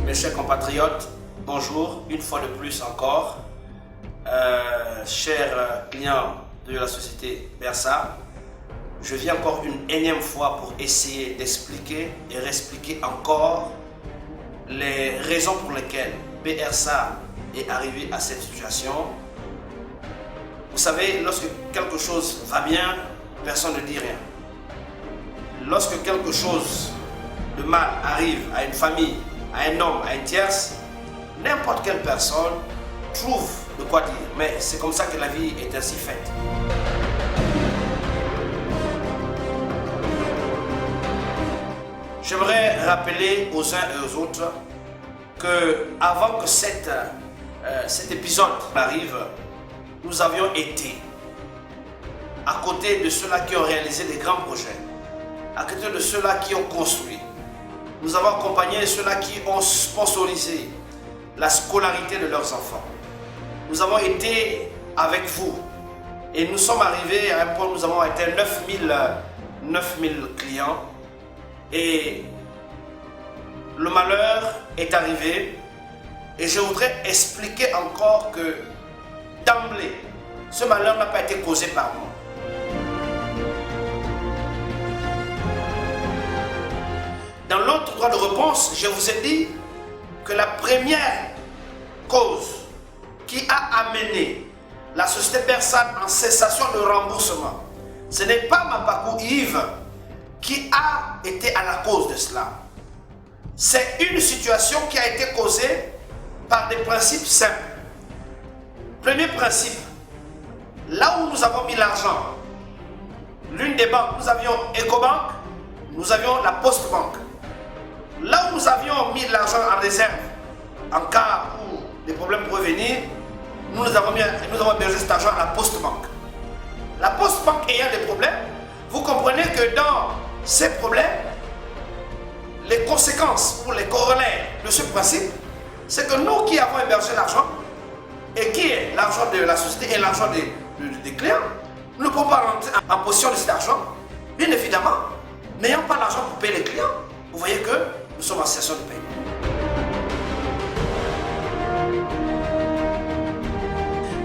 Mes chers compatriotes, bonjour, une fois de plus encore. Chers clients de la société Bersa, je viens encore une énième fois pour essayer d'expliquer et réexpliquer encore les raisons pour lesquelles BRSA est arrivé à cette situation. Vous savez, lorsque quelque chose va bien, personne ne dit rien. Lorsque quelque chose de mal arrive à une famille, à un homme, à une tierce, n'importe quelle personne trouve de quoi dire. Mais c'est comme ça que la vie est ainsi faite. J'aimerais rappeler aux uns et aux autres que avant que cet épisode arrive, nous avions été à côté de ceux-là qui ont réalisé des grands projets, à côté de ceux-là qui ont construit. Nous avons accompagné ceux-là qui ont sponsorisé la scolarité de leurs enfants. Nous avons été avec vous et nous sommes arrivés à un point où nous avons atteint 9000 clients et le malheur est arrivé et je voudrais expliquer encore que d'emblée, ce malheur n'a pas été causé par moi. Dans l'autre droit de réponse, je vous ai dit que la première cause qui a amené la société Bersa en cessation de remboursement, ce n'est pas Mapakou Yves qui a été à la cause de cela. C'est une situation qui a été causée par des principes simples. Premier principe, là où nous avons mis l'argent, l'une des banques, nous avions Ecobank, nous avions la Postbank. Là où nous avions mis l'argent en réserve, en cas où des problèmes pouvaient venir, nous avons hébergé cet argent à la Postbank. La Postbank ayant des problèmes, vous comprenez que dans ces problèmes, les conséquences ou les corollaires de ce principe, c'est que nous qui avons hébergé l'argent, et qui est l'argent de la société et l'argent des clients, nous ne pouvons pas rentrer en possession de cet argent. Bien évidemment, n'ayant pas l'argent pour payer les clients, vous voyez que nous sommes en situation de paiement.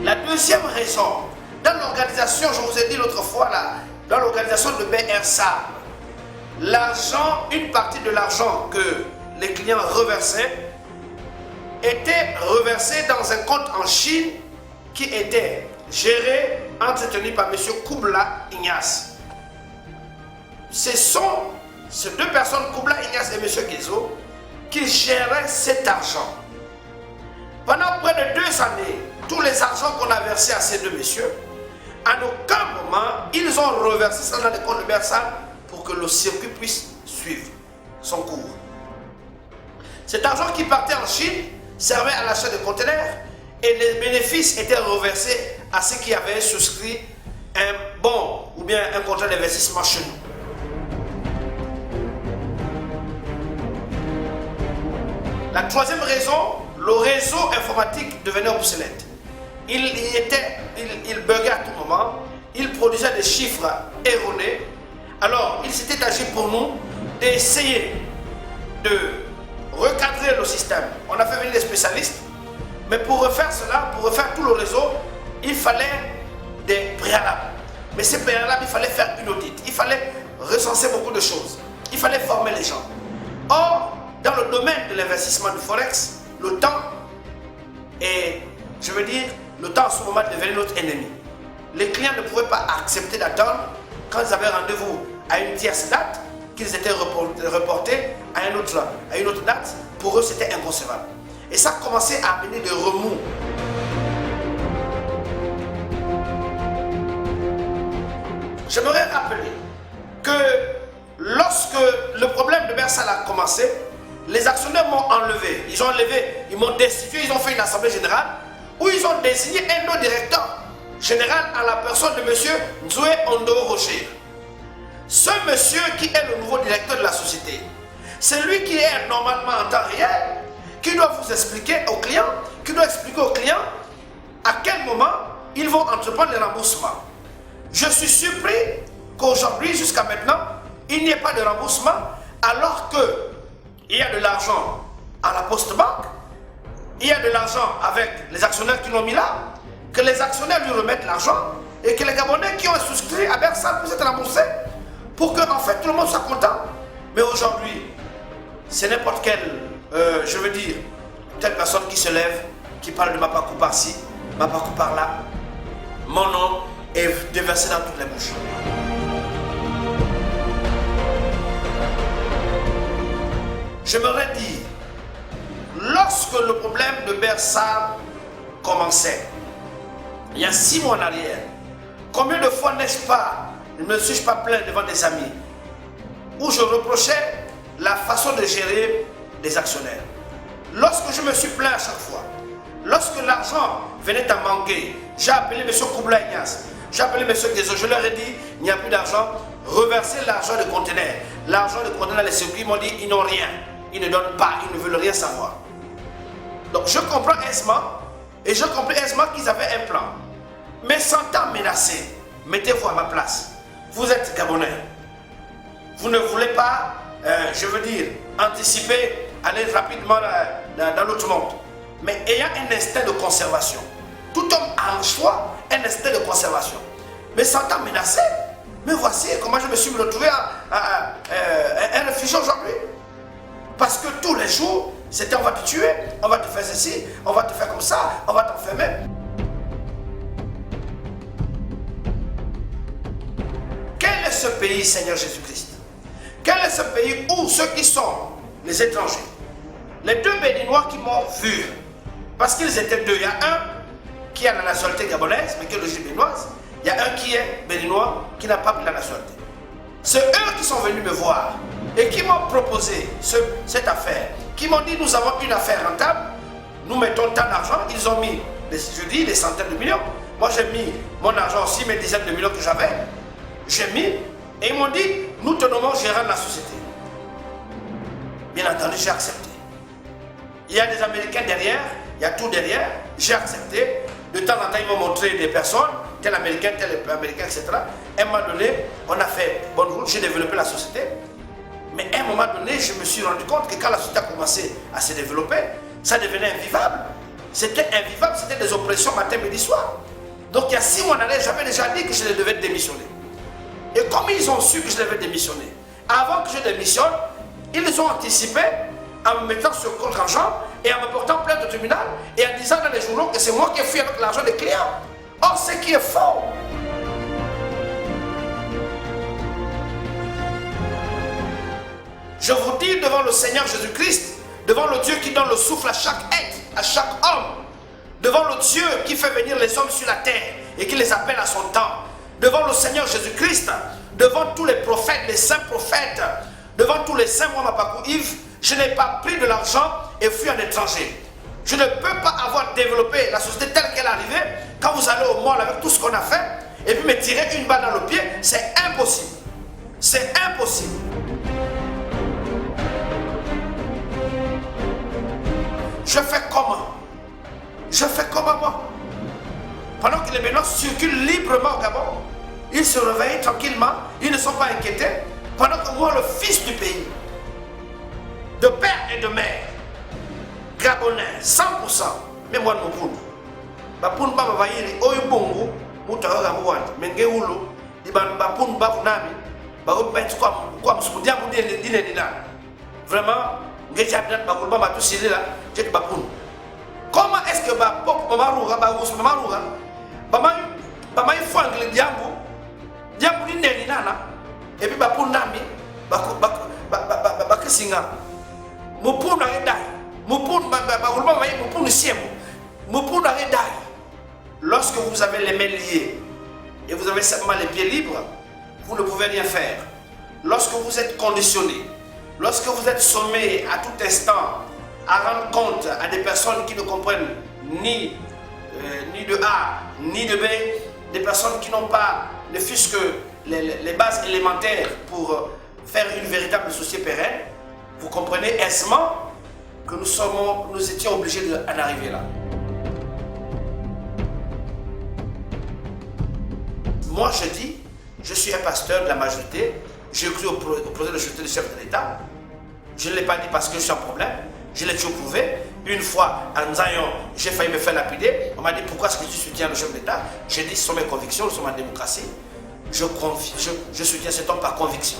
La deuxième raison, dans l'organisation, je vous ai dit l'autre fois, là, dans l'organisation de BRSA, l'argent, une partie de l'argent que les clients reversaient, était reversé dans un compte en Chine qui était géré, entretenu par M. Koubla Ignace. Ce sont ces deux personnes, Koubla Ignace et M. Guézo, qui géraient cet argent. Pendant près de 2 années, tous les argents qu'on a versés à ces deux messieurs, à aucun moment, ils ont reversé ça dans les comptes de Bersa pour que le circuit puisse suivre son cours. Cet argent qui partait en Chine servait à l'achat de conteneurs et les bénéfices étaient reversés à ceux qui avaient souscrit un bon ou bien un contrat d'investissement chez nous. La troisième raison, le réseau informatique devenait obsolète. Il buguait à tout moment, il produisait des chiffres erronés. Alors, il s'était agi pour nous d'essayer de recadrer le système. On a fait venir des spécialistes, mais pour refaire cela, pour refaire tout le réseau, il fallait des préalables. Mais ces préalables, il fallait faire une audit, il fallait recenser beaucoup de choses, il fallait former les gens. Or, dans le domaine de l'investissement du Forex, le temps est, je veux dire, le temps en ce moment devenait notre ennemi. Les clients ne pouvaient pas accepter d'attendre quand ils avaient rendez-vous à une tierce date, qu'ils étaient reportés à une autre date. Pour eux, c'était inconcevable. Et ça commençait à amener des remous. J'aimerais rappeler que lorsque le problème de Bersa a commencé, les actionnaires m'ont enlevé. Ils m'ont destitué, ils ont fait une assemblée générale où ils ont désigné un nouveau directeur général à la personne de M. Nzoué Ondo Rocher. Ce monsieur qui est le nouveau directeur de la société, c'est lui qui est normalement en temps réel, qui doit vous expliquer aux clients, qui doit expliquer aux clients à quel moment ils vont entreprendre les remboursements. Je suis surpris qu'aujourd'hui, jusqu'à maintenant, il n'y ait pas de remboursement, alors qu'il y a de l'argent à la Poste Banque, il y a de l'argent avec les actionnaires qui l'ont mis là, que les actionnaires lui remettent l'argent et que les Gabonais qui ont souscrit à Bersal puissent être remboursés pour que en fait tout le monde soit content. Mais aujourd'hui, c'est n'importe quelle, je veux dire, telle personne qui se lève, qui parle de Mapakou par-ci, Mapakou par-là. Mon nom est déversé dans toutes les bouches. J'aimerais dire, lorsque le problème de Bersal commençait, il y a 6 mois en arrière, combien de fois ne me suis-je pas plaint devant des amis, où je reprochais la façon de gérer les actionnaires. Lorsque je me suis plaint à chaque fois, lorsque l'argent venait à manquer, j'ai appelé M. Koubla Ignace, j'ai appelé M. Guézo, je leur ai dit, il n'y a plus d'argent, reversez l'argent de conteneurs. L'argent de conteneurs, les circuits m'ont dit, ils n'ont rien, ils ne donnent pas, ils ne veulent rien savoir. Donc je comprends aisément, et je comprends aisément qu'ils avaient un plan. Mais sentant menacé, mettez-vous à ma place. Vous êtes Gabonais. Vous ne voulez pas, je veux dire, anticiper, aller rapidement dans l'autre monde. Mais ayant un instinct de conservation. Tout homme a en soi un instinct de conservation. Mais sentant menacé, mais voici comment je me suis retrouvé un réfugié aujourd'hui. Parce que tous les jours, c'était on va te tuer, on va te faire ceci, on va te faire comme ça, on va t'enfermer. Quel est ce pays, Seigneur Jésus-Christ? Quel est ce pays où ceux qui sont les étrangers, les 2 Béninois qui m'ont vu, parce qu'ils étaient 2, il y a un qui a la nationalité gabonaise, mais qui est d'origine béninoise, il y a un qui est béninois, qui n'a pas pris la nationalité. C'est eux qui sont venus me voir et qui m'ont proposé cette affaire, qui m'ont dit nous avons une affaire rentable, nous mettons tant d'argent, ils ont mis, je dis, des centaines de millions. Moi j'ai mis mon argent aussi, mes dizaines de millions que j'avais, j'ai mis, et ils m'ont dit, nous te nommons gérant de la société. Bien entendu, j'ai accepté. Il y a des Américains derrière, il y a tout derrière, j'ai accepté. De temps en temps, ils m'ont montré des personnes, tel Américain, etc. À un moment donné, on a fait bonne route, j'ai développé la société. Mais à un moment donné, je me suis rendu compte que quand la société a commencé à se développer, ça devenait invivable. C'était invivable, c'était des oppressions matin, midi, soir. Donc il y a 6 mois en arrière, j'avais déjà dit que je devais démissionner. Et comme ils ont su que je devais démissionner, avant que je démissionne, ils ont anticipé en me mettant sur compte argent et en me portant plainte au tribunal et en disant dans les journaux que c'est moi qui ai fui avec l'argent des clients. Or, ce qui est faux. Je vous dis devant le Seigneur Jésus-Christ, devant le Dieu qui donne le souffle à chaque être, à chaque homme, devant le Dieu qui fait venir les hommes sur la terre et qui les appelle à son temps, devant le Seigneur Jésus-Christ, devant tous les prophètes, les saints prophètes, devant tous les saints, moi, Mapakou Yves, je n'ai pas pris de l'argent et fui en étranger. Je ne peux pas avoir développé la société telle qu'elle est arrivée quand vous allez au mall avec tout ce qu'on a fait et puis me tirer une balle dans le pied. C'est impossible. C'est impossible. Je fais comment? Je fais comment moi? Pendant que les Béninois circulent librement au Gabon, ils se réveillent tranquillement, ils ne sont pas inquiétés. Pendant que moi, le fils du pays, de père et de mère, Gabonais, 100%, mais moi, mon poule. Ma poule, ma vaïri, oyo bongo, moutaga mouant, menge oulo, di ban ba poule, ba funami, ba repète quoi, m'soudia, vraiment, ngejabdat, ba poule, ba tout sili là, j'ai ba poule. Comment est-ce que ba pop, ba marouga, ba ous, ba marouga, ba maï fang le diambo, diambo di neni nana, et puis ba poule nami, ba kisinga. Moupoun a redai, moupoun lorsque vous avez les mains liées et vous avez simplement les pieds libres, vous ne pouvez rien faire. Lorsque vous êtes conditionné, lorsque vous êtes sommé à tout instant à rendre compte à des personnes qui ne comprennent ni de A ni de B, des personnes qui n'ont pas ne fût-ce que les bases élémentaires pour faire une véritable société pérenne, vous comprenez aisément que nous étions obligés d'en arriver là. Moi je dis, je suis un pasteur de la majorité, j'ai cru au projet de société du chef de l'État. Je ne l'ai pas dit parce que je suis en problème, Je l'ai toujours prouvé. Une fois, en Zion, j'ai failli me faire lapider. On m'a dit pourquoi est-ce que tu soutiens le chef d'État? J'ai dit ce sont mes convictions, nous sommes en démocratie. Je soutiens cet homme par conviction.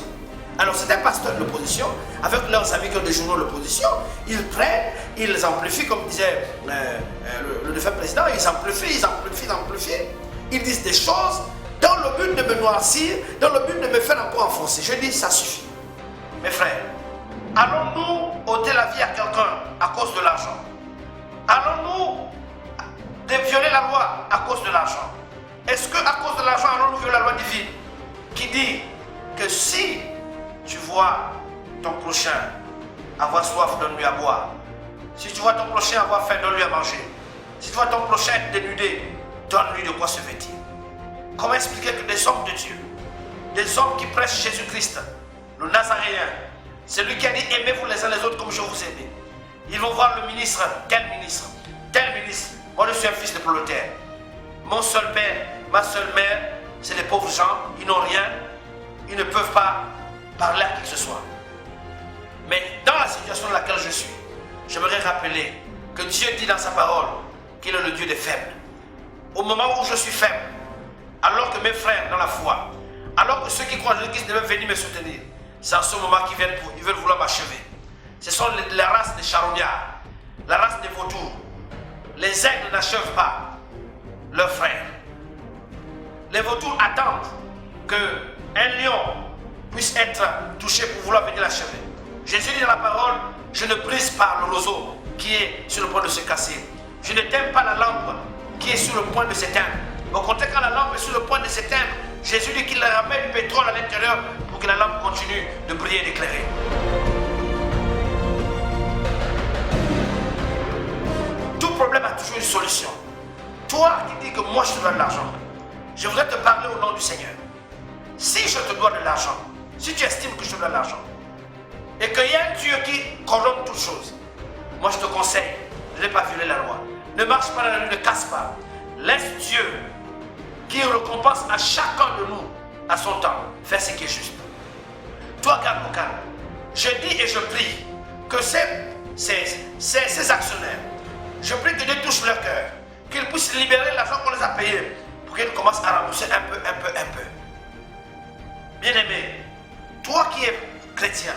Alors c'est un pasteur de l'opposition, avec leurs amis qui ont des journaux de l'opposition, ils prennent, ils amplifient, comme disait le défunt président, ils amplifient. Ils disent des choses dans le but de me noircir, dans le but de me faire encore enfoncer. Je dis ça suffit. Mes frères, allons-nous ôter la vie à quelqu'un à cause de l'argent? Allons-nous violer la loi à cause de l'argent? Est-ce qu'à cause de l'argent, allons-nous violer la loi divine qui dit que si tu vois ton prochain avoir soif, donne-lui à boire. Si tu vois ton prochain avoir faim, donne-lui à manger. Si tu vois ton prochain être dénudé, donne-lui de quoi se vêtir. Comment expliquer que des hommes de Dieu, des hommes qui prêchent Jésus-Christ, le Nazaréen, celui qui a dit aimez-vous les uns les autres comme je vous aime, ils vont voir le ministre, quel ministre, tel ministre. Moi je suis un fils de prolétaire. Mon seul père, ma seule mère, c'est des pauvres gens, ils n'ont rien, ils ne peuvent pas parler à qui que ce soit. Mais dans la situation dans laquelle je suis, j'aimerais rappeler que Dieu dit dans sa parole qu'il est le Dieu des faibles. Au moment où je suis faible, alors que mes frères dans la foi, alors que ceux qui croient en Jésus-Christ devaient venir me soutenir, c'est en ce moment qu'ils veulent vouloir m'achever. Ce sont les races des charognards, la race des vautours. Les aigles n'achèvent pas leurs frères. Les vautours attendent qu'un lion puisse être touché pour vouloir venir l'achever. Jésus dit dans la parole, je ne brise pas le roseau qui est sur le point de se casser. Je n'éteins pas la lampe qui est sur le point de s'éteindre. Au contraire, quand la lampe est sur le point de s'éteindre, Jésus dit qu'il ramène du pétrole à l'intérieur pour que la lampe continue de briller et d'éclairer. Tout problème a toujours une solution. Toi qui dis que moi je te dois de l'argent, je voudrais te parler au nom du Seigneur. Si je te dois de l'argent, si tu estimes que je te dois de l'argent, et qu'il y a un Dieu qui corrompt toutes choses, moi je te conseille de ne pas violer la loi. Ne marche pas dans la rue, ne casse pas. Laisse Dieu qui récompense à chacun de nous à son temps faire ce qui est juste. Toi, garde mon calme. Je dis et je prie que ces actionnaires, je prie que Dieu touche leur cœur, qu'ils puissent libérer l'argent qu'on les a payés pour qu'ils commencent à rembourser un peu. Bien-aimé, toi qui es chrétien,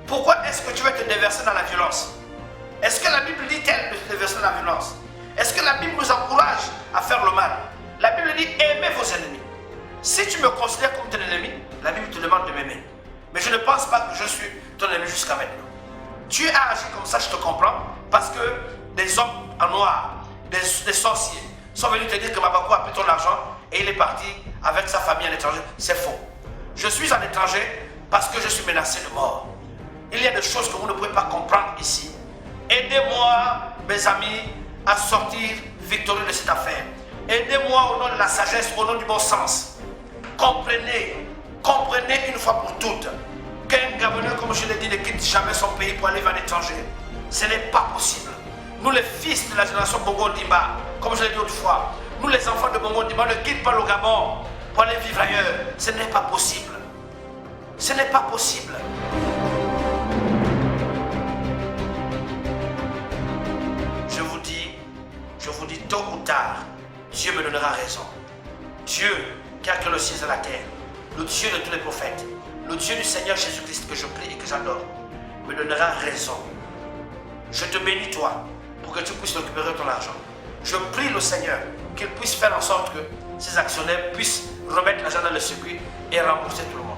pourquoi est-ce que tu veux te déverser dans la violence? Est-ce que la Bible dit-elle de se déverser dans la violence? Est-ce que la Bible nous encourage à faire le mal? La Bible dit aimez vos ennemis. Si tu me considères comme ton ennemi, la Bible te demande de m'aimer. Mais je ne pense pas que je suis ton ennemi jusqu'à maintenant. Tu as agi comme ça, je te comprends, parce que des hommes en noir, des sorciers, sont venus te dire que Mabako a pris ton argent et il est parti avec sa famille à l'étranger. C'est faux. Je suis en étranger parce que je suis menacé de mort. Il y a des choses que vous ne pouvez pas comprendre ici. Aidez-moi, mes amis, à sortir victorieux de cette affaire. Aidez-moi au nom de la sagesse, au nom du bon sens. Comprenez une fois pour toutes qu'un Gabonais, comme je l'ai dit, ne quitte jamais son pays pour aller vers l'étranger. Ce n'est pas possible. Nous, les fils de la génération Bongo Ndimba, comme je l'ai dit autrefois, nous, les enfants de Bongo Ndimba, ne quittent pas le Gabon pour aller vivre ailleurs. Ce n'est pas possible. Ce n'est pas possible. Je vous dis, tôt ou tard, Dieu me donnera raison. Dieu qui a créé le ciel et la terre, le Dieu de tous les prophètes, le Dieu du Seigneur Jésus-Christ que je prie et que j'adore, me donnera raison. Je te bénis toi, pour que tu puisses récupérer ton argent. Je prie le Seigneur qu'il puisse faire en sorte que ces actionnaires puissent remettre l'argent dans le circuit et rembourser tout le monde.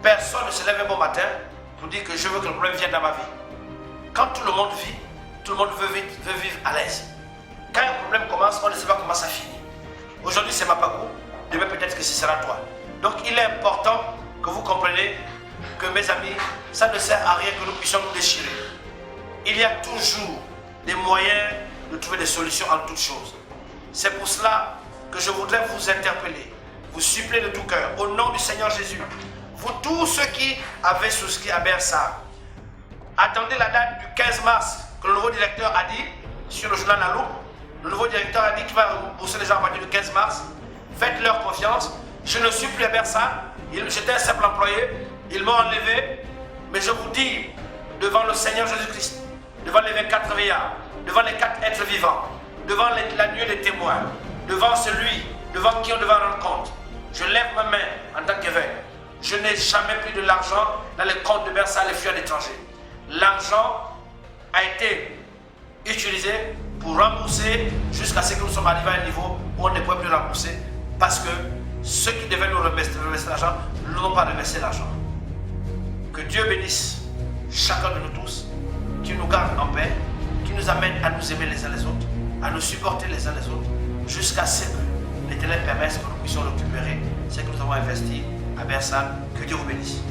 Personne ne se lève un bon matin pour dire que je veux que le problème vienne dans ma vie. Quand tout le monde vit, tout le monde veut vivre à l'aise. Quand un problème commence, on ne sait pas comment ça finit. Aujourd'hui c'est Mapako, demain peut-être que ce sera toi. Donc il est important que vous compreniez que mes amis, ça ne sert à rien que nous puissions nous déchirer. Il y a toujours des moyens de trouver des solutions en toutes choses. C'est pour cela que je voudrais vous interpeller, vous supplier de tout cœur, au nom du Seigneur Jésus. Vous tous ceux qui avez souscrit à Bersa, attendez la date du 15 mars que le nouveau directeur a dit sur le journal La Loupe. Le nouveau directeur a dit qu'il va rembourser les gens à partir du 15 mars. Faites-leur confiance. Je ne suis plus à Bersa. J'étais un simple employé. Ils m'ont enlevé. Mais je vous dis, devant le Seigneur Jésus-Christ, devant les 24 veillards, devant les 4 êtres vivants, devant l'agneau des témoins, devant celui devant qui on devait rendre compte. Je lève ma main en tant qu'évêque. Je n'ai jamais pris de l'argent dans les comptes de Bersal et fui à l'étranger. L'argent a été utilisé pour rembourser jusqu'à ce que nous sommes arrivés à un niveau où on ne peut plus rembourser parce que ceux qui devaient nous remettre l'argent n'ont pas reversé l'argent. Que Dieu bénisse chacun de nous tous, qui nous garde en paix, qui nous amène à nous aimer les uns les autres, à nous supporter les uns les autres, jusqu'à ce que l'Éternel permette que nous puissions récupérer ce que nous avons investi à Bersal. Que Dieu vous bénisse.